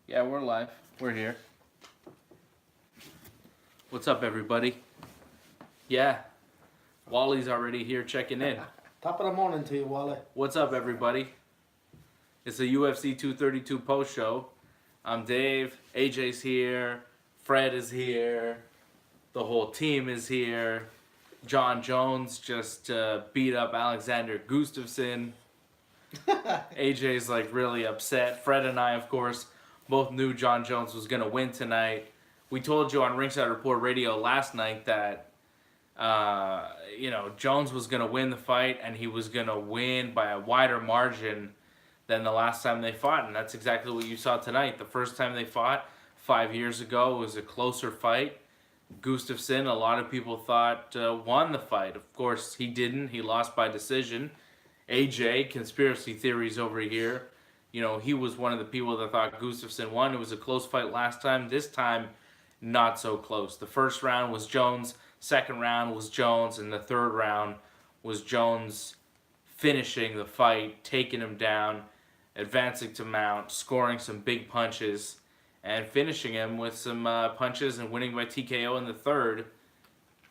Yeah, we're live. We're here. What's up, everybody? Yeah, Wally's already here checking in. Top of the morning to you, Wally. What's up, everybody? It's a UFC 232 post show. I'm Dave. AJ's here. Fred is here. The whole team is here. John Jones just beat up Alexander Gustafsson. AJ's like really upset. Fred and I, of course, both knew John Jones was going to win tonight. We told you on Ringside Report Radio last night that, Jones was going to win the fight and he was going to win by a wider margin than the last time they fought. And that's exactly what you saw tonight. The first time they fought 5 years ago was a closer fight. Gustafsson, a lot of people thought, won the fight. Of course, he didn't. He lost by decision. AJ, conspiracy theories over here. You know, he was one of the people that thought Gustafsson won. It was a close fight last time. This time, not so close. The first round was Jones, second round was Jones, and the third round was Jones finishing the fight, taking him down, advancing to mount, scoring some big punches, and finishing him with some punches and winning by TKO in the third,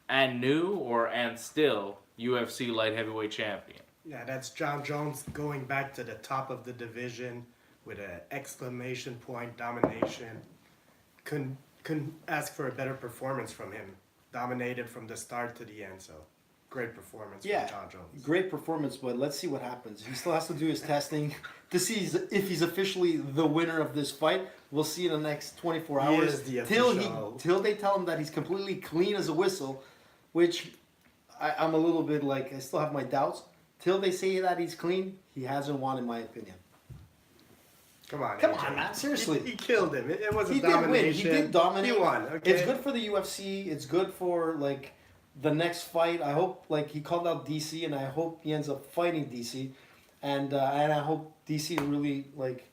and still UFC light heavyweight champion. Yeah, that's John Jones going back to the top of the division with an exclamation point domination. Couldn't ask for a better performance from him. Dominated from the start to the end, so great performance from John Jones. Great performance, but let's see what happens. He still has to do his testing to see if he's officially the winner of this fight. We'll see in the next 24 hours. Till they tell him that he's completely clean as a whistle, which I'm a little bit like, I still have my doubts. Till they say that he's clean, he hasn't won, in my opinion. Come on, man. Seriously. He killed him. It wasn't He domination. did win. He did dominate. He won. Okay. It's good for the UFC. It's good for, like, the next fight. I hope, like, he called out DC, and I hope he ends up fighting DC. And I hope DC really, like,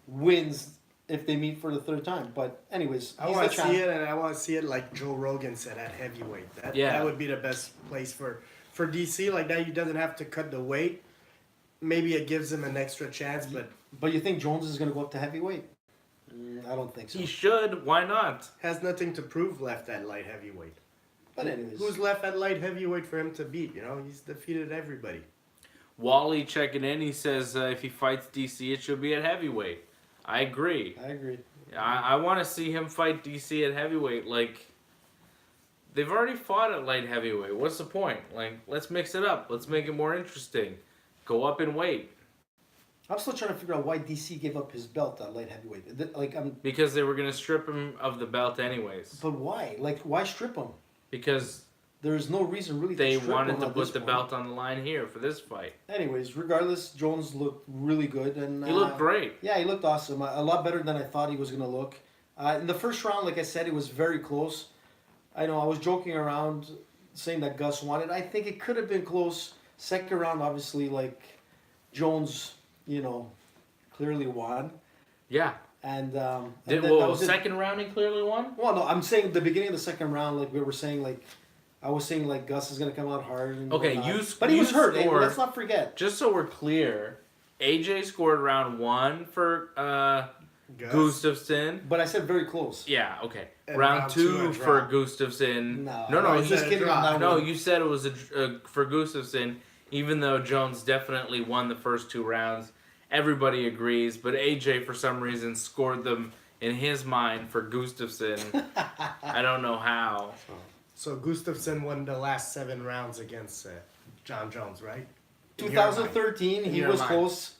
wins if they meet for the third time. But anyways, I want to see it, and I want to see it like Joe Rogan said at heavyweight. That would be the best place for DC. Like that, he doesn't have to cut the weight. Maybe it gives him an extra chance, But you think Jones is going to go up to heavyweight? I don't think so. He should. Why not? Has nothing to prove left at light heavyweight. But anyways, who's left at light heavyweight for him to beat? You know, he's defeated everybody. Wally checking in. He says if he fights DC, it should be at heavyweight. I agree. I want to see him fight DC at heavyweight. Like, they've already fought at light heavyweight. What's the point? Like, let's mix it up. Let's make it more interesting. Go up in weight. I'm still trying to figure out why DC gave up his belt at light heavyweight. Because they were going to strip him of the belt anyways. But why? Like, why strip him? Because there's no reason really they to strip wanted him to at put this the point. belt on the line here for this fight. Anyways, regardless, Jones looked really good. And he looked great. Yeah, he looked awesome. A lot better than I thought he was going to look. In the first round, like I said, it was very close. I know I was joking around saying that Gus won it. I think it could have been close. Second round, obviously, like, Jones, clearly won. Yeah. And second round he clearly won? Well, no, I'm saying the beginning of the second round, like we were saying, like I was saying, like Gus is gonna come out hard. And okay, but he was hurt. Let's not forget. Just so we're clear, AJ scored round 1 for Gustafsson. But I said very close. Yeah. Okay. And round 2 for Gustafsson. No. You said it was for Gustafsson. Even though Jones definitely won the first 2 rounds. Everybody agrees, but AJ, for some reason, scored them in his mind for Gustafsson. I don't know how. So Gustafsson won the last 7 rounds against John Jones, right? 2013, he was close.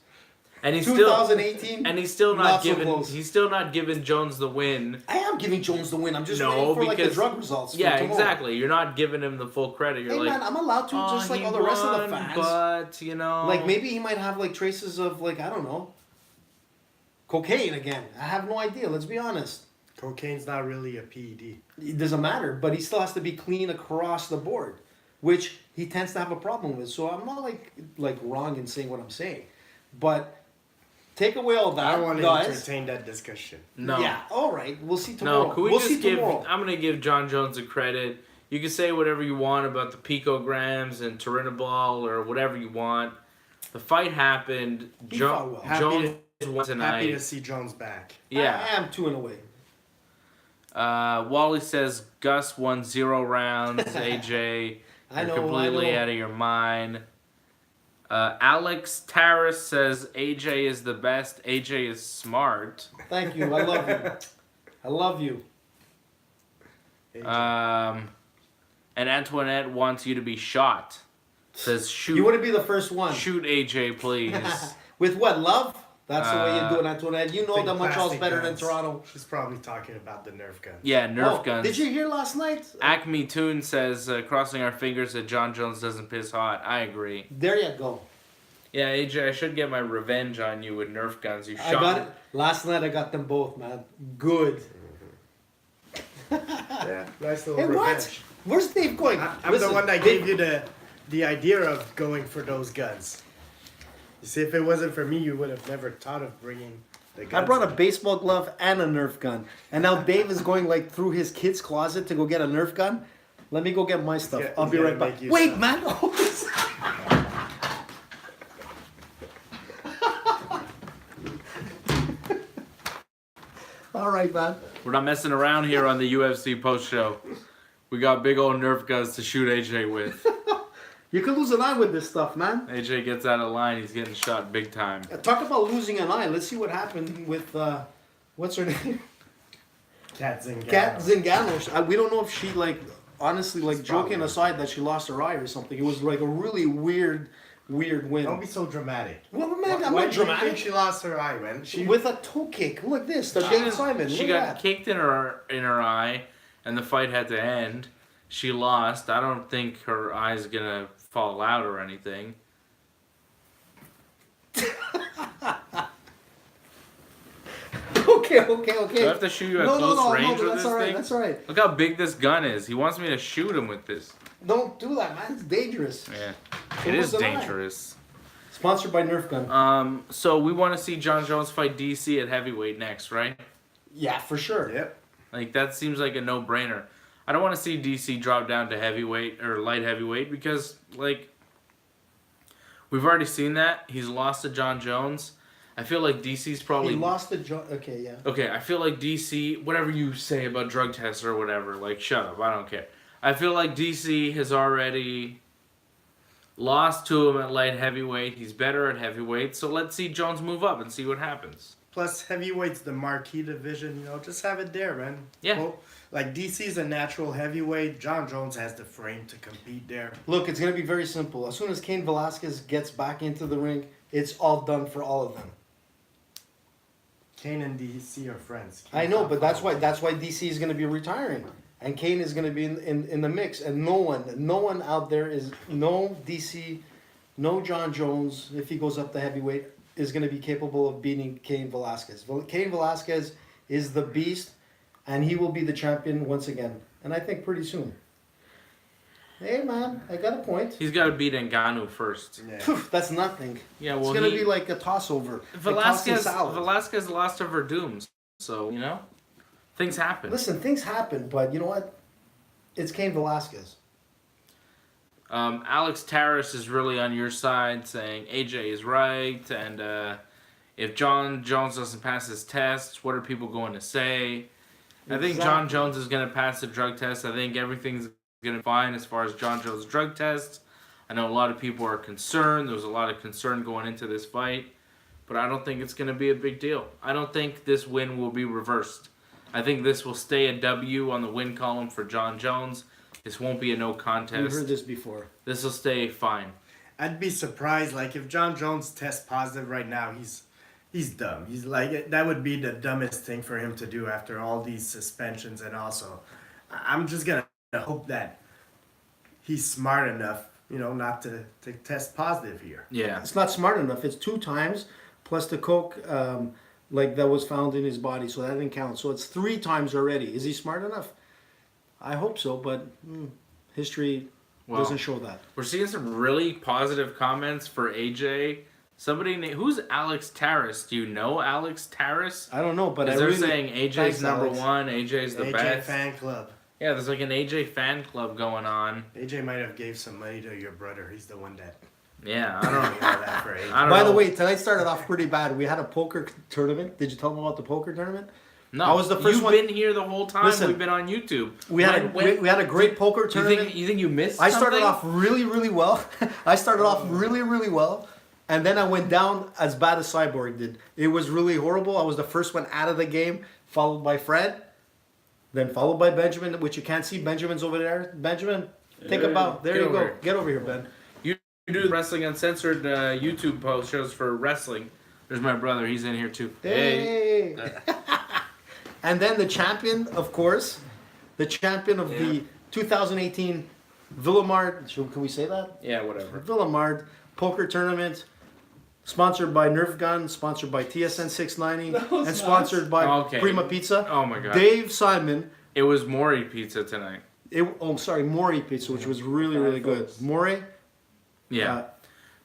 And he's 2018, he's still not so close. He's still not giving Jones the win. I am giving Jones the win. I'm just waiting for the drug results. Yeah, exactly. You're not giving him the full credit. You're man, I'm allowed to, just like all the rest of the fans. But like maybe he might have like traces of like I don't know, cocaine again. I have no idea. Let's be honest. Cocaine's not really a PED. It doesn't matter, but he still has to be clean across the board, which he tends to have a problem with. So I'm not like wrong in saying what I'm saying, but. Take away all that, I want to entertain that discussion. No. Yeah, all right. We'll see tomorrow. No, can we just give... I'm going to give John Jones a credit. You can say whatever you want about the picograms and Turinabol or whatever you want. The fight happened. He fought well. Happy won tonight. Happy to see Jones back. Yeah. I am 2 in a way. Wally says Gus won 0 rounds. AJ, I you're know, completely out of your mind. Alex Taris says AJ is the best. AJ is smart. Thank you. I love you. I love you. And Antoinette wants you to be shot. Says shoot. You wouldn't be the first one. Shoot AJ, please. With what, love? That's the way you do it, Antoinette. You know Big that Montreal's plastic better guns. than Toronto. She's probably talking about the Nerf gun. Yeah, Nerf guns. Did you hear last night? Acme Toon says, crossing our fingers that John Jones doesn't piss hot. I agree. There you go. Yeah, AJ, I should get my revenge on you with Nerf guns. You I shot got me. it. Last night I got them both, man. Good. Yeah, nice little Hey, what? revenge. Where's Dave going? I'm the one that gave you the idea of going for those guns. You see, if it wasn't for me, you would have never thought of bringing the guns. I brought a baseball glove and a Nerf gun. And now Dave is going like through his kid's closet to go get a Nerf gun. Let me go get my stuff. Yeah, I'll be he's right gonna back. make you Wait, some. man. All right, man. We're not messing around here on the UFC post show. We got big old Nerf guns to shoot AJ with. You could lose an eye with this stuff, man. AJ gets out of line, he's getting shot big time. Talk about losing an eye. Let's see what happened with, what's her name? Kat Zingano. Kat Zingano. We don't know if she, like, honestly, like, It's joking probably- aside that she lost her eye or something. It was like a really weird win. Don't be so dramatic. Well, man, I'm Why not do you think dramatic. she lost her eye, man? With a toe kick. Look at this. The Dave Simon. She Look got at that. kicked in her eye, and the fight had to end. She lost. I don't think her eye's gonna fall out or anything. Okay. Do I have to shoot you at close range with that's this all right. thing? That's all right. Look how big this gun is. He wants me to shoot him with this. Don't do that, man. It's dangerous. Yeah, So it is what's the eye? dangerous. Sponsored by Nerf gun. So we want to see John Jones fight DC at heavyweight next, right? Yeah, for sure. Yep. Like that seems like a no-brainer. I don't want to see DC drop down to heavyweight or light heavyweight because like we've already seen that. He's lost to John Jones. I feel like DC's probably He lost the Okay, yeah. Okay, I feel like DC, whatever you say about drug tests or whatever, like shut up, I don't care. I feel like DC has already lost to him at light heavyweight. He's better at heavyweight, so let's see Jones move up and see what happens. Plus, heavyweight's the marquee division. You know, just have it there, man. Yeah. Well, like DC's a natural heavyweight. John Jones has the frame to compete there. Look, it's going to be very simple. As soon as Cain Velasquez gets back into the ring, it's all done for all of them. Kane and DC are friends. I know, but that's why DC is going to be retiring, and Cain is going to be in the mix, and no one out there is no DC, no John Jones if he goes up to heavyweight is going to be capable of beating Cain Velasquez. Cain Velasquez is the beast, and he will be the champion once again, and I think pretty soon. Hey man, I got a point. He's got to beat Ngannou first. Yeah. Phew, that's nothing. Yeah, well, It's going to be like a toss-over. Velasquez Like lost to Verdum, so you know, things happen. Listen, things happen, but you know what? It's Cain Velasquez. Alex Taris is really on your side, saying AJ is right, and if John Jones doesn't pass his tests, what are people going to say? I think John Exactly. Jones is going to pass the drug test. I think everything's going to be fine as far as John Jones' drug test. I know a lot of people are concerned. There was a lot of concern going into this fight, but I don't think it's going to be a big deal. I don't think this win will be reversed. I think this will stay a W on the win column for John Jones. This won't be a no We've contest. heard this before. This will stay fine. I'd be surprised, like, if John Jones tests positive right now, he's dumb. He's like, that would be the dumbest thing for him to do after all these suspensions. And also, I'm just going to hope that he's smart enough, you know, not to test positive here. Yeah. It's not smart enough. It's 2 times plus the coke like that was found in his body, so that didn't count. So it's 3 times already. Is he smart enough? I hope so, but history Well, doesn't show that. We're seeing some really positive comments for AJ. Somebody named, who's Alex Taris? Do you know Alex Taris? I don't know, but Because I they're really saying AJ's Thanks, number Alex. 1, AJ's the AJ best. fan club. Yeah, there's like an AJ fan club going on. AJ might have gave some money to your brother. He's the one that Yeah, I don't know. that for ages. I don't By know. the way, tonight started off pretty bad. We had a poker tournament. Did you tell them about the poker tournament? No, I was the first you've one- been here the whole time. Listen, We've been on YouTube. We had a great poker You tournament. think you missed? I started something? off really, really well. I started off really, really well. And then I went down as bad as Cyborg did. It was really horrible. I was the first one out of the game, followed by Fred, then followed by Benjamin, which you can't see. Benjamin's over there. Benjamin, take a bow. There Get you over go. here. Get over here, Ben. You do Wrestling Uncensored YouTube post shows for wrestling. There's my brother. He's in here too. Hey. And then the champion, of course, the champion of the 2018 Villamard. Can we say that? Yeah, whatever. Villamard Poker Tournament, sponsored by Nerf Gun, sponsored by TSN 690, and sponsored by Okay. Prima Pizza. Oh my God. Dave Simon. It was Mori Pizza tonight. Mori Pizza, which was really, really good. Mori. Yeah.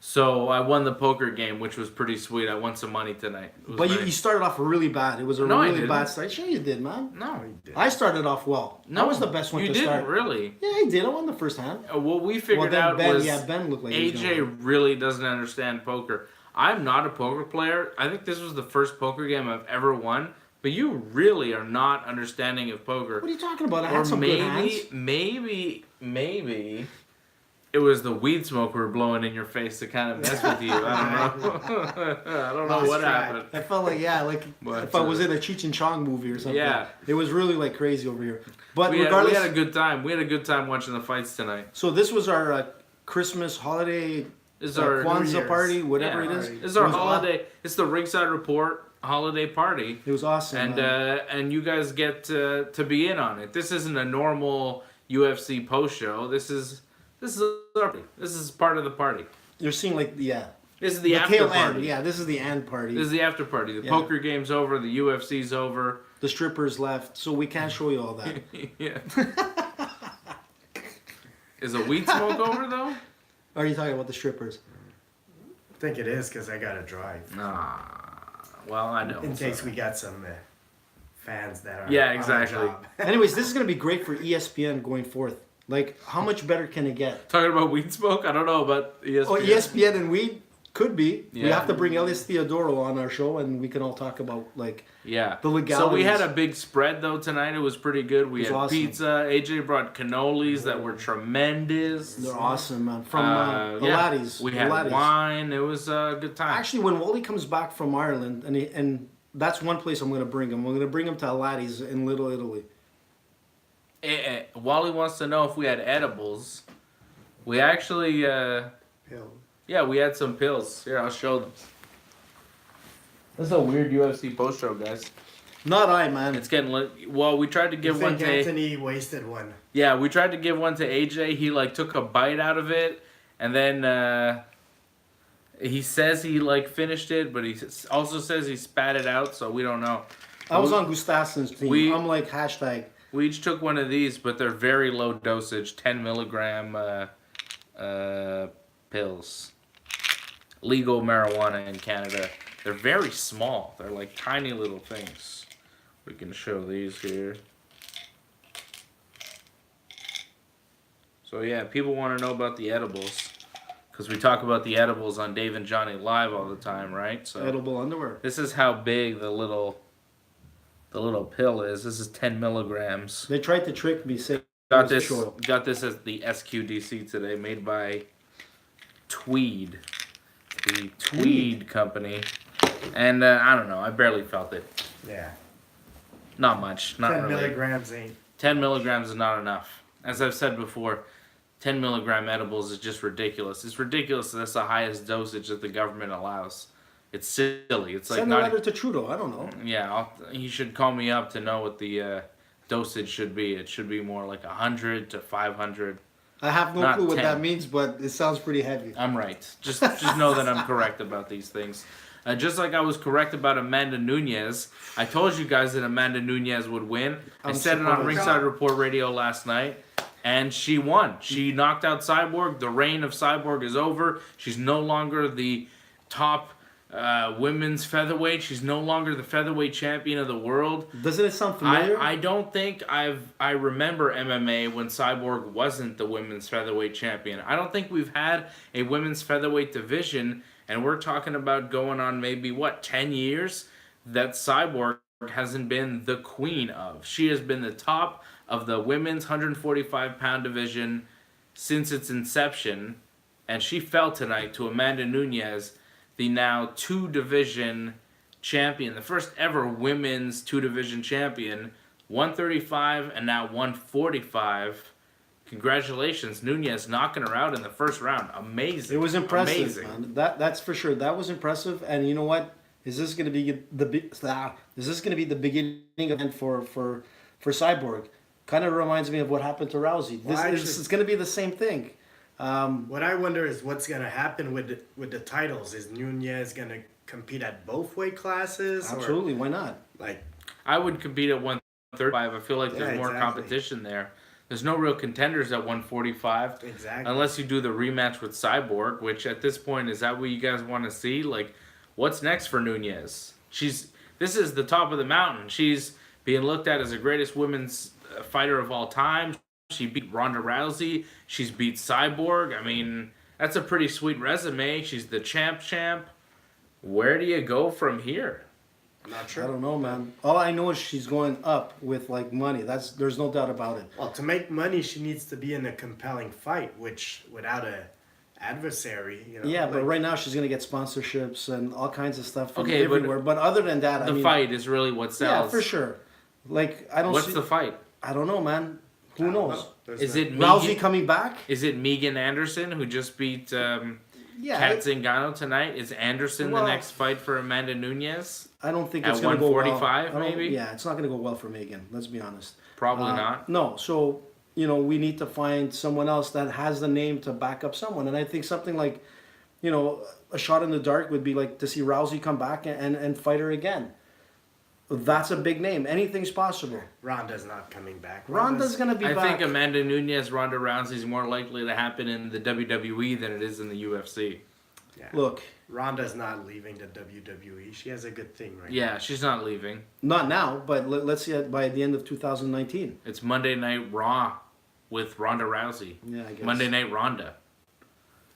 So I won the poker game, which was pretty sweet. I won some money tonight. It was But you nice. started off really bad. It was a No, I really didn't. bad start. Sure you did, man. No. I started off well. No. I was the best one you to didn't start. really. Yeah, I did. I won the first hand. What we Well, figured then out Ben, was Ben looked like he was gonna AJ win. really doesn't understand poker. I'm not a poker player. I think this was the first poker game I've ever won. But you really are not understanding of poker. What are you talking about? I Or had some good hands. maybe it was the weed smoke we were blowing in your face to kind of mess with you. I don't know. I don't know Lost what track. happened. I felt like But, if I was in a Cheech and Chong movie or something. Yeah. It was really like crazy over here. But We regardless, had a good time. We had a good time watching the fights tonight. so this was our Christmas holiday This is our Kwanzaa New Year's. party, whatever yeah, it is. This is our It was holiday. It's the Ringside Report holiday party. It was awesome. And man. and you guys get to be in on it. This isn't a normal UFC post show. This is our party. This is part of the party. You're seeing like This is the after tail party. end. Yeah, this is the end party. This is the after party. The Yeah. poker game's over. The UFC's over. The strippers left, so we can't show you all that. Yeah. Is a weed smoke over though? Are you talking about the strippers? I think it is because I got to drive. Nah. Well, I know. In case we got some fans that are Yeah, on the exactly. job. Anyways, this is gonna be great for ESPN going forth. Like, how much better can it get? Talking about weed smoke? I don't know about ESPN. Oh, ESPN and we could be. We Yeah. have to bring Elias Theodoro on our show, and we can all talk about like Yeah. the So we legalities. had a big spread though tonight. It was pretty good. We It was had awesome. pizza. AJ brought cannolis that were tremendous. They're awesome, man. From the yeah. Laddies. We the had Laddies. wine. It was a good time. Actually, when Wally comes back from Ireland, and that's one place I'm gonna bring him. I'm gonna bring him to Laddies in Little Italy. Wally wants to know if we had edibles. We actually, Pill. yeah, we had some pills. Here, I'll show them. This is a weird UFC post show, guys. Not I, man. It's getting lit. Well, we tried to I give one think to Anthony wasted one. yeah, we tried to give one to AJ. He like took a bite out of it, and then he says he like finished it, but he also says he spat it out. So we don't know. I was on Gustafson's team. we- I'm like hashtag. We each took one of these, but they're very low dosage, 10 milligram pills. Legal marijuana in Canada. They're very small. They're like tiny little things. We can show these here. So yeah, people want to know about the edibles. Because we talk about the edibles on Dave and Johnny Live all the time, right? So Edible underwear. this is how big the little pill is. This is 10 milligrams. They tried to trick me. Saying Got it was this. oil. Got this as the SQDC today, made by Tweed, the Tweed company, and I don't know. I barely felt it. Yeah. Not much. Not 10 really. milligrams ain't. 10 milligrams is not enough. As I've said before, 10 milligram edibles is just ridiculous. It's ridiculous. That's the highest dosage that the government allows. It's silly. It's like Send a not. letter to Trudeau. I don't know. Yeah, he should call me up to know what the dosage should be. It should be more like 100 to 500. I have no Not clue what 10. that means, but it sounds pretty heavy. I'm right. Just know that I'm correct about these things. Just like I was correct about Amanda Nunes, I told you guys that Amanda Nunes would win. I I'm said it on surprised. Ringside Report Radio last night, and she won. She knocked out Cyborg. The reign of Cyborg is over. She's no longer the top women's featherweight. She's no longer the featherweight champion of the world. Doesn't it sound familiar? I don't think I remember MMA when Cyborg wasn't the women's featherweight champion. I don't think we've had a women's featherweight division, and we're talking about going on maybe 10 years that Cyborg hasn't been the queen of. She has been the top of the women's 145-pound division since its inception, and she fell tonight to Amanda Nunes, the now two-division champion, the first ever women's two-division champion, 135 and now 145. Congratulations, Nunes knocking her out in the first round. Amazing. It was impressive, Amazing. man. That's for sure. That was impressive. And you know what? Is this going to be the beginning of for Cyborg? Kind of reminds me of what happened to Rousey. This is going to be the same thing. What I wonder is what's going to happen with the titles. Is Nunes going to compete at both weight classes? Absolutely, why not? I would compete at 135. I feel like there's more competition there. There's no real contenders at 145. Exactly. Unless you do the rematch with Cyborg, which at this point, is that what you guys want to see? Like, what's next for Nunes? This is the top of the mountain. She's being looked at as the greatest women's fighter of all time. She beat Ronda Rousey. She's beat Cyborg. I mean, that's a pretty sweet resume. She's the champ. Where do you go from here? I'm not sure. I don't know, man. All I know is she's going up with money. There's no doubt about it. Well, to make money, she needs to be in a compelling fight, which without a adversary, Yeah, but right now she's gonna get sponsorships and all kinds of stuff from everywhere. But other than that, the fight is really what sells. Yeah, for sure. I don't. What's the fight? I don't know, man. Who knows? Is it Rousey coming back? Is it Megan Anderson who just beat Kat Zingano tonight? Is Anderson the next fight for Amanda Nunes? I don't think at it's going to go well. 145 maybe? Yeah, it's not going to go well for Megan. Let's be honest. Probably not. No, so we need to find someone else that has the name to back up someone, and I think something like, a shot in the dark would be like to see Rousey come back and fight her again. That's a big name. Anything's possible. Ronda's not coming back. Ronda's going to be back. I think Amanda Nunes, Ronda Rousey is more likely to happen in the WWE than it is in the UFC. Yeah. Look. Ronda's not leaving the WWE. She has a good thing right now. Yeah, she's not leaving. Not now, but let's see it by the end of 2019. It's Monday Night Raw with Ronda Rousey. Yeah, I guess. Monday Night Ronda.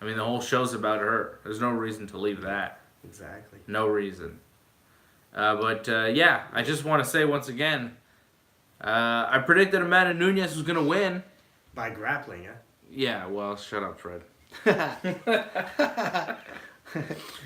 I mean, the whole show's about her. There's no reason to leave that. Exactly. No reason. I just want to say once again, I predicted Amanda Nunes was going to win. By grappling, yeah? Yeah, well, shut up, Fred.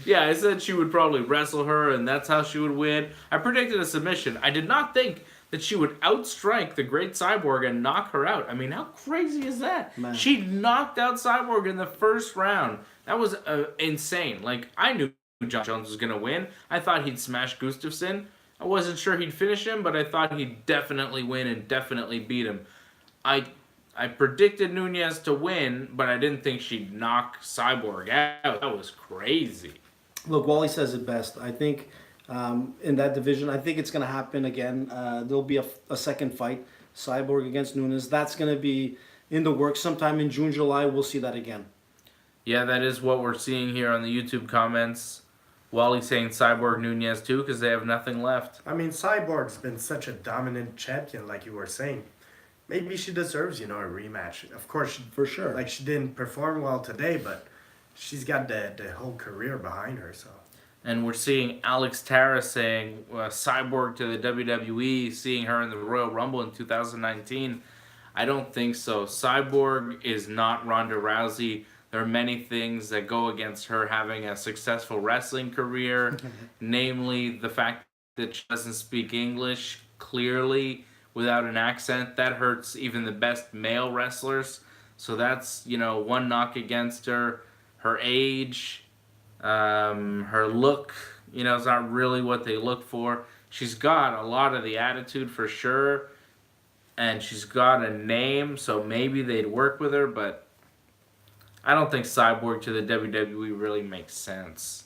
Yeah, I said she would probably wrestle her, and that's how she would win. I predicted a submission. I did not think that she would outstrike the great Cyborg and knock her out. I mean, how crazy is that? Man. She knocked out Cyborg in the first round. That was insane. Like, I knew John Jones was going to win. I thought he'd smash Gustafsson. I wasn't sure he'd finish him, but I thought he'd definitely win and definitely beat him. I predicted Nunes to win, but I didn't think she'd knock Cyborg out. That was crazy. Look, Wally says it best. I think in that division, I think it's going to happen again. There'll be a second fight, Cyborg against Nunes. That's going to be in the works sometime in June, July. We'll see that again. Yeah, that is what we're seeing here on the YouTube comments. Wally saying Cyborg Nunes too, because they have nothing left. I mean, Cyborg's been such a dominant champion, like you were saying. Maybe she deserves, a rematch. Of course, for sure. Like, she didn't perform well today, but she's got the whole career behind her, so. And we're seeing Alex Tara saying Cyborg to the WWE, seeing her in the Royal Rumble in 2019. I don't think so. Cyborg is not Ronda Rousey. There are many things that go against her having a successful wrestling career, namely the fact that she doesn't speak English clearly without an accent. That hurts even the best male wrestlers. So that's, one knock against her. Her age, her look, is not really what they look for. She's got a lot of the attitude for sure, and she's got a name, so maybe they'd work with her, but I don't think Cyborg to the WWE really makes sense.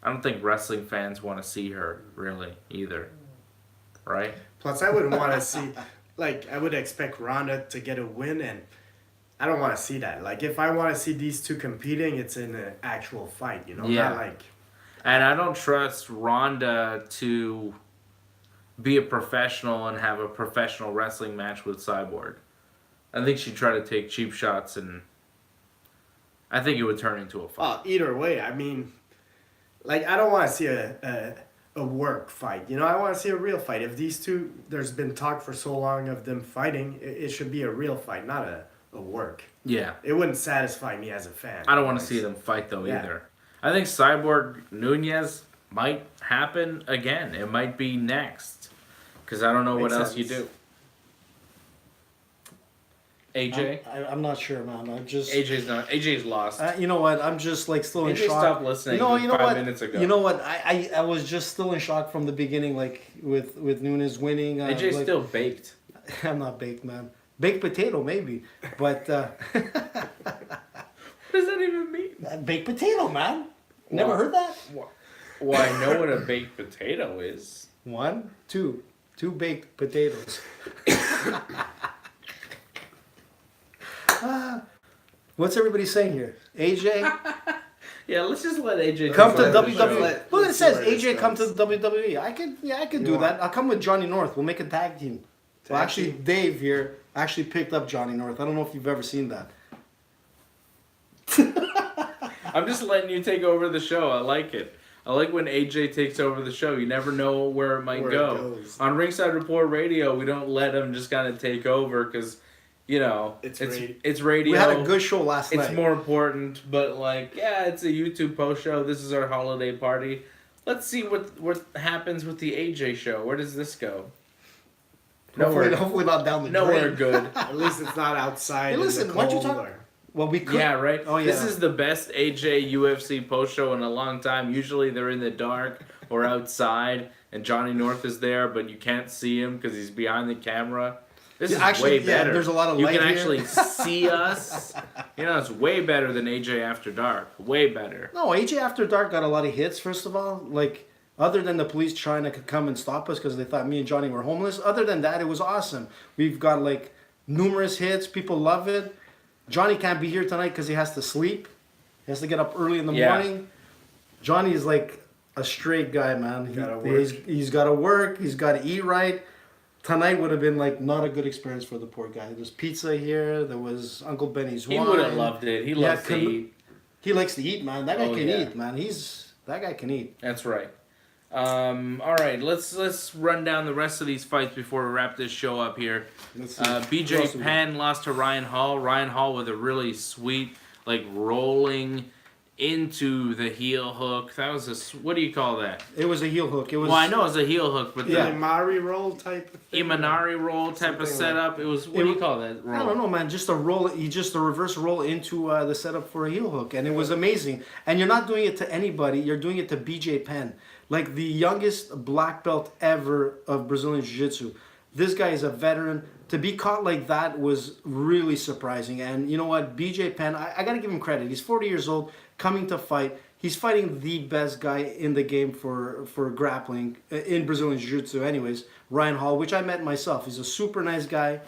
I don't think wrestling fans want to see her, really, either. Right? Plus, I wouldn't want to see, I would expect Ronda to get a win, and I don't want to see that. Like, if I want to see these two competing, it's in an actual fight, Yeah. Not like... And I don't trust Ronda to be a professional and have a professional wrestling match with Cyborg. I think she'd try to take cheap shots, and I think it would turn into a fight. Either way, I mean, like, I don't want to see a work fight. You know, I want to see a real fight. If these two, there's been talk for so long of them fighting, it should be a real fight, not a work. Yeah. It wouldn't satisfy me as a fan. I don't want to see them fight, though, either. I think Cyborg Nunez might happen again. It might be next. Because I don't know what else you do. AJ? I'm not sure, man. AJ's lost. You know what? I'm just like still in AJ shock. stopped listening you know 5 minutes ago. You know what? I was just still in shock from the beginning, like with Nunes winning. AJ's like, still baked. I'm not baked, man. Baked potato, maybe. But what does that even mean? Baked potato, man. Never heard that? Well, I know what a baked potato is. 1, 2. 2 baked potatoes. What's everybody saying here? AJ? Yeah, let's just let AJ Come to WWE. WWE. Look, it says AJ come to the WWE. I can do that. I'll come with Johnny North. We'll make a tag team. Well, actually, Dave here actually picked up Johnny North. I don't know if you've ever seen that. I'm just letting you take over the show. I like it. I like when AJ takes over the show. You never know where it might go. On Ringside Report Radio, we don't let him just kind of take over because, you know, it's radio. We had a good show last night. It's more important, but like, yeah, it's a YouTube post show. This is our holiday party. Let's see what happens with the AJ show. Where does this go? Hopefully not down the drain. Nowhere good. At least it's not outside. Hey, listen, why don't you talk? Well, we could. Yeah, right? Oh, yeah. This is the best AJ UFC post show in a long time. Usually they're in the dark or outside, and Johnny North is there, but you can't see him because he's behind the camera. This is way better. There's a lot of you light can here. actually see us. You know, it's way better than AJ After Dark. Way better. No, AJ After Dark got a lot of hits, first of all. Like, other than the police trying to come and stop us because they thought me and Johnny were homeless. Other than that, it was awesome. We've got, like, numerous hits. People love it. Johnny can't be here tonight because he has to sleep. He has to get up early in the morning. Johnny is like a straight guy, man. He's got to work. He's got to eat right. Tonight would have been like not a good experience for the poor guy. There's pizza here. There was Uncle Benny's wine. He would have loved it. He loves to eat. He likes to eat, man. That guy can eat, man. That guy can eat. That's right. All right, let's run down the rest of these fights before we wrap this show up here. BJ Penn lost to Ryan Hall. Ryan Hall with a really sweet, like, rolling into the heel hook. That was what do you call that? It was a heel hook. It was. Well, I know it was a heel hook, but the Imari roll type of thing. Imanari roll type of setup. It was. What do you call that roll? I don't know, man. Just a roll. Just a reverse roll into the setup for a heel hook, and it was amazing. And you're not doing it to anybody. You're doing it to BJ Penn, like the youngest black belt ever of Brazilian Jiu-Jitsu. This guy is a veteran. To be caught like that was really surprising. And you know what? BJ Penn, I got to give him credit. He's 40 years old, coming to fight. He's fighting the best guy in the game for grappling, in Brazilian Jiu-Jitsu anyways, Ryan Hall, which I met myself. He's a super nice guy.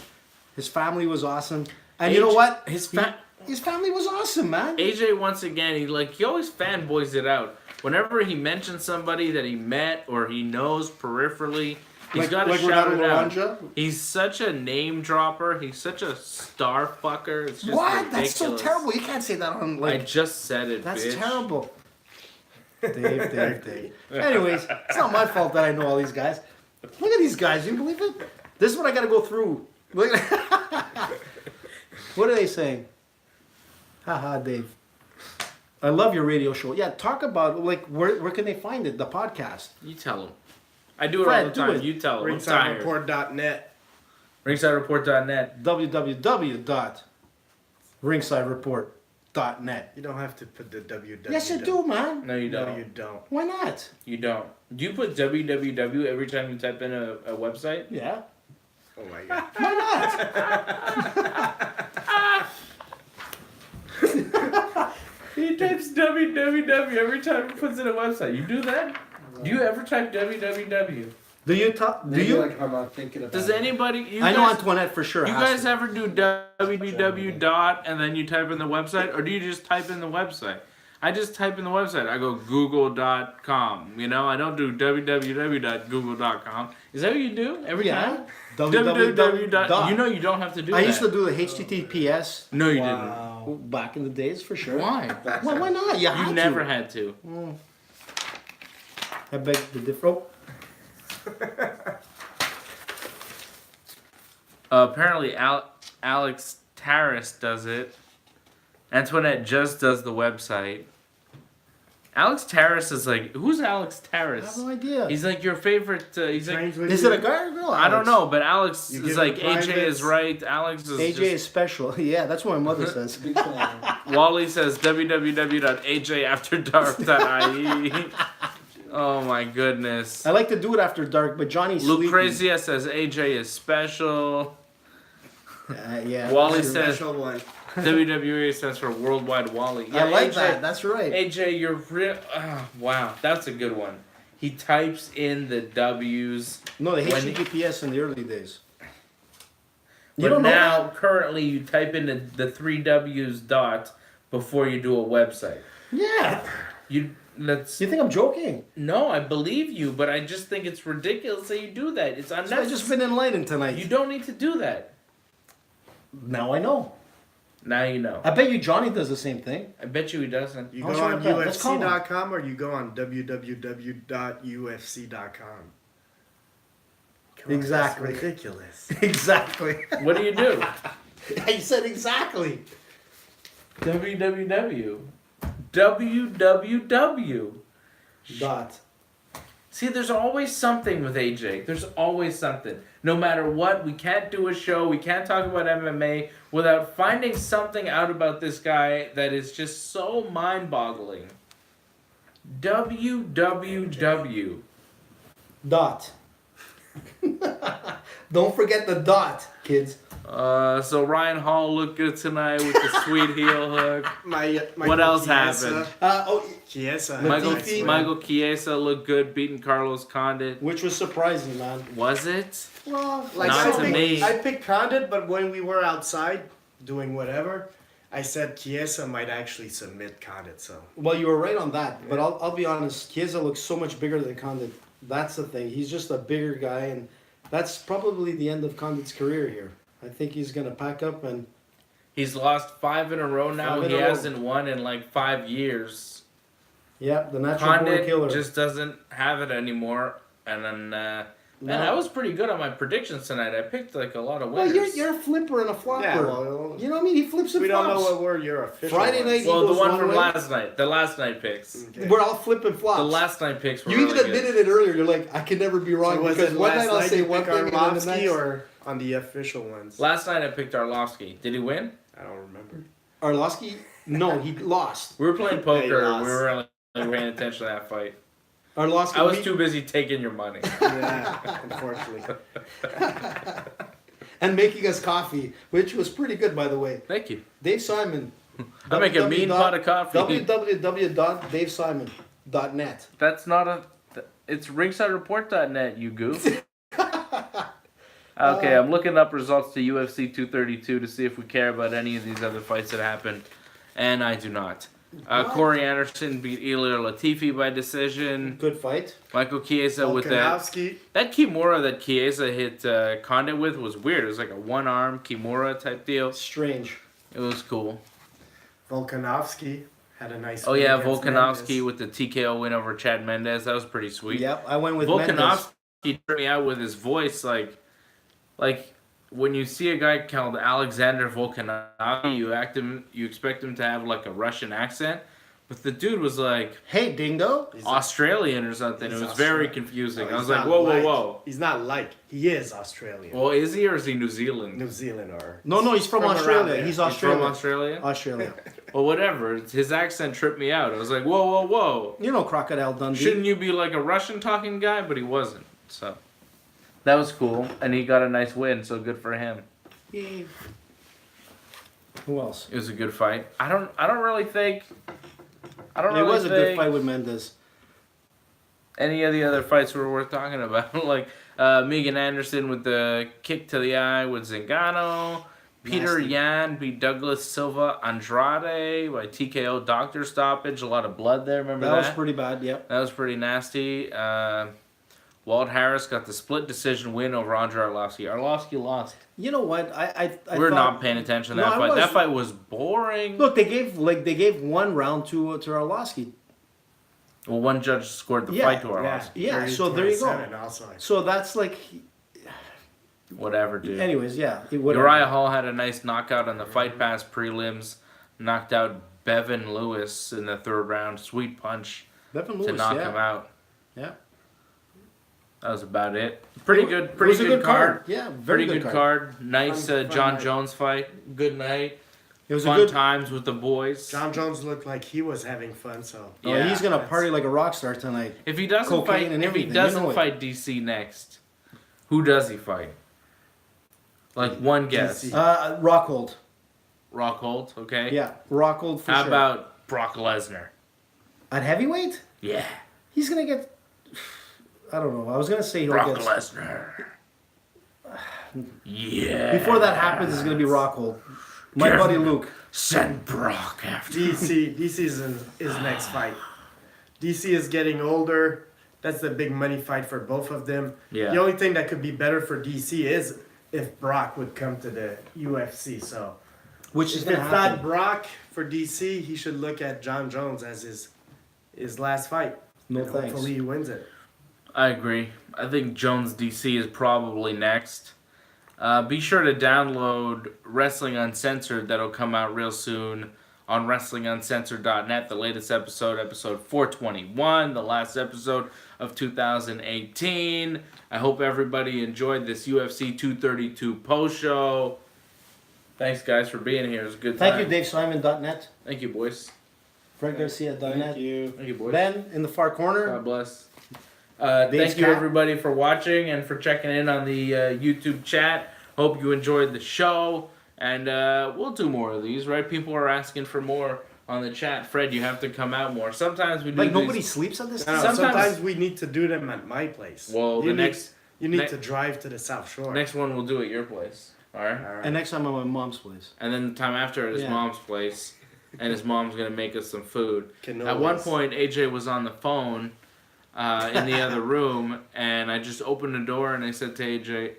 His family was awesome. And you know what? His family was awesome, man. AJ, once again, he always fanboys it out. Whenever he mentions somebody that he met or he knows peripherally, he's got to shout it out. He's such a name dropper. He's such a star fucker. It's just ridiculous. That's so terrible. You can't say that on, like... I just said it, That's bitch. terrible. Dave. Anyways, it's not my fault that I know all these guys. Look at these guys. You believe it? This is what I got to go through. Look at What are they saying? Haha, Dave. I love your radio show. Yeah, talk about, like, where can they find it, the podcast? You tell them. I do it all the time. You tell them. RingsideReport.net. RingsideReport.net. www.ringsidereport.net. You don't have to put the www. Yes, you do, man. No, you don't. No, you don't. Why not? You don't. Do you put www every time you type in a website? Yeah. Oh my god. Why not? He types www every time he puts in a website. You do that? Do you ever type www? Do you talk? Do you? Like I'm not thinking about Does anybody? I know Antoinette for sure. You guys ever do www dot and then you type in the website, or do you just type in the website? I just type in the website. I go google.com. You know, I don't do www.google.com. Is that what you do every time? www. You know you don't have to do that. I used to do the HTTPS. No, you didn't. Back in the days, for sure. Why? Why not? You never had to. I beg the different. Apparently, Alex Taris does it. Antoinette just does the website. Alex Taris is like, who's Alex Taris? I have no idea. He's like your favorite. He's like, is it a guy or a girl? I don't know, but Alex You is give like him AJ privates. is right. Alex is AJ is special. Yeah, that's what my mother says. Wally says www.ajafterdark.ie. Oh my goodness. I like to do it after dark, but Johnny's sleeping. Lucrezia says AJ is special. Yeah. Wally that's says Special one. WWE stands for Worldwide Wally. I like AJ, that. That's right. AJ, you're real. Oh, wow, that's a good one. He types in the W's. No, the when HTTPS in the early days. But now, currently, you type in the 3 W's dot before you do a website. Yeah. You think I'm joking? No, I believe you, but I just think it's ridiculous that you do that. It's unnecessary. I've just been enlightened tonight. You don't need to do that. Now I know. Now you know. I bet you Johnny does the same thing. I bet you he doesn't. You How's go your on reply? Let's call him. UFC.com or you go on www.ufc.com. Exactly. That's ridiculous. Exactly. What do you do? I said exactly. www. www. Dot. See, there's always something with AJ. There's always something. No matter what, we can't do a show, we can't talk about MMA without finding something out about this guy that is just so mind-boggling. www. Dot. Don't forget the dot, kids. So Ryan Hall looked good tonight with the sweet heel hook. What else happened? Chiesa. Michael Chiesa looked good beating Carlos Condit. Which was surprising, man. Was it? Well, Not to me. I picked Condit, but when we were outside doing whatever, I said Chiesa might actually submit Condit. So. Well, you were right on that, but I'll be honest. Chiesa looks so much bigger than Condit. That's the thing. He's just a bigger guy, and that's probably the end of Condit's career here. I think he's gonna pack up and. He's lost 5 in a row now. He hasn't won in like 5 years. Yeah, the natural born Condit killer. just doesn't have it anymore. And then, man, I was pretty good on my predictions tonight. I picked like a lot of Well, winners. you're a flipper and a flopper. Yeah, well, you know what I mean? He flips and we flops. don't know what were your official Friday ones. night. Well, the Eagles one one from way. last night. The last night picks. Okay. We're all flipping flops. The last night picks were You really even admitted it earlier. You're like, I can never be wrong So was because it one last night I'll night say you one pick thing and then the Arlovsky next. or on the official ones? Last night I picked Arlovsky. Did he win? I don't remember. Arlovsky? No, he lost. We were playing poker. lost. We were like paying attention to that fight. Arlovsky. I was too busy taking your money. Yeah, unfortunately. And making us coffee, which was pretty good, by the way. Thank you. Dave Simon. I make a mean pot of coffee. www.davesimon.net. That's not a. It's ringsidereport.net, you goof. Okay, I'm looking up results to UFC 232 to see if we care about any of these other fights that happened, and I do not. Corey Anderson beat Ilir Latifi by decision. Good fight. Michael Chiesa with that. Volkanovski. That Kimura that Chiesa hit Condit with was weird. It was like a one-arm Kimura type deal. Strange. It was cool. Volkanovski had a nice. Oh win yeah, against Volkanovski Mendes. with the TKO win over Chad Mendes. That was pretty sweet. Yep, I went with Mendes. Volkanovski turned me out with his voice like when you see a guy called Alexander Volkanovski, you expect him to have like a Russian accent, but the dude was like Hey, Dingo. Australian or something. It was very confusing. No, I was he's like, not whoa. He's not like. He is Australian. Well, is he or is he New Zealand? New Zealand or. No, he's from around Australia. there. He's He's Australian. from Australia? Australia. Well, whatever. His accent tripped me out. I was like, whoa. You know Crocodile Dundee. Shouldn't you be like a Russian talking guy? But he wasn't. So that was cool. And he got a nice win, so good for him. Yay. Who else? It was a good fight. I don't really think It was a good fight with Mendes. any of the other fights were worth talking about. Like Megan Anderson with the kick to the eye with Zingano, Peter Nasty. Yan beat Douglas Silva Andrade by TKO doctor stoppage. A lot of blood there. Remember that? That was pretty bad. Yep. That was pretty nasty. Walt Harris got the split decision win over Andre Arlovsky. Arlovsky lost. You know what? I We're thought, not paying attention to No, that I fight. was. That fight was boring. Look, they gave one round to Arlovsky. Well, one judge scored the Yeah, fight to Arlovsky. Yeah, so there you go. 30-27 Also, So that's like, Whatever, dude. anyways, yeah. Whatever. Uriah Hall had a nice knockout on the Fight Pass prelims. Knocked out Bevan Lewis in the third round. Sweet punch Bevan to Lewis, knock yeah. him out. Yeah. That was about it. Pretty good. It Pretty was a good card. Yeah, very Pretty good card. Nice Fun John night. Jones fight. Good night. It was Fun a good. times with the boys. John Jones looked like he was having fun. So Oh, Yeah, he's gonna that's- party like a rock star tonight. If he doesn't Cocaine fight, and if he everything, doesn't you know it. fight DC next, who does he fight? Like one guess. DC. Rockhold. Rockhold, okay. Yeah, Rockhold for How sure. about Brock Lesnar? At heavyweight? Yeah, He's gonna get. I don't know. I was gonna say he'll Brock get. Lesnar. Yeah. Before that happens, it's gonna be Rockhold. My Careful. buddy Luke. Send Brock after. DC's in his next fight. DC is getting older. That's the big money fight for both of them. Yeah. The only thing that could be better for DC is if Brock would come to the UFC. So Which is if gonna it's happen. not Brock for DC, he should look at John Jones as his last fight. No And thanks. hopefully he wins it. I agree. I think Jones DC is probably next. Be sure to download Wrestling Uncensored. That'll come out real soon on WrestlingUncensored.net. The latest episode, episode 421, the last episode of 2018. I hope everybody enjoyed this UFC 232 post show. Thanks, guys, for being here. It was a good time. Thank you, DaveSimon.net. Thank you, boys. FredGarcia.net. you. Thank you, boys. Ben in the far corner. God bless. Thank you, Cat. everybody, for watching and for checking in on the YouTube chat. Hope you enjoyed the show. And we'll do more of these, right? People are asking for more on the chat. Fred, you have to come out more. Sometimes we do Like these- nobody sleeps at this No, time. Sometimes- sometimes we need to do them at my place. Well, you the need, next you need ne- to drive to the South Shore. next one we'll do at your place. All right? All right. And next time I'm at my mom's place. And then the time after at his Yeah. mom's place. And his mom's going to make us some food. Cannolis. At one point, AJ was on the phone in the other room, and I just opened the door and I said to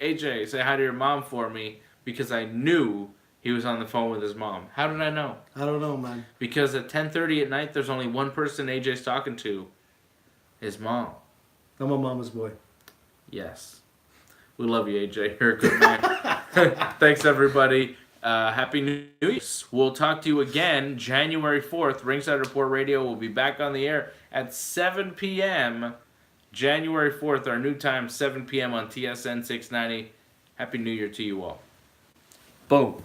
AJ, say hi to your mom for me, because I knew he was on the phone with his mom. How did I know? I don't know, man. Because at 10:30 at night, there's only one person AJ's talking to, his mom. I'm a mama's boy. Yes. We love you, AJ. You're a good man. Thanks, everybody. Happy New Year. We'll talk to you again January 4th. Ringside Report Radio will be back on the air at 7 p.m. January 4th, our new time, 7 p.m. on TSN 690. Happy New Year to you all. Boom.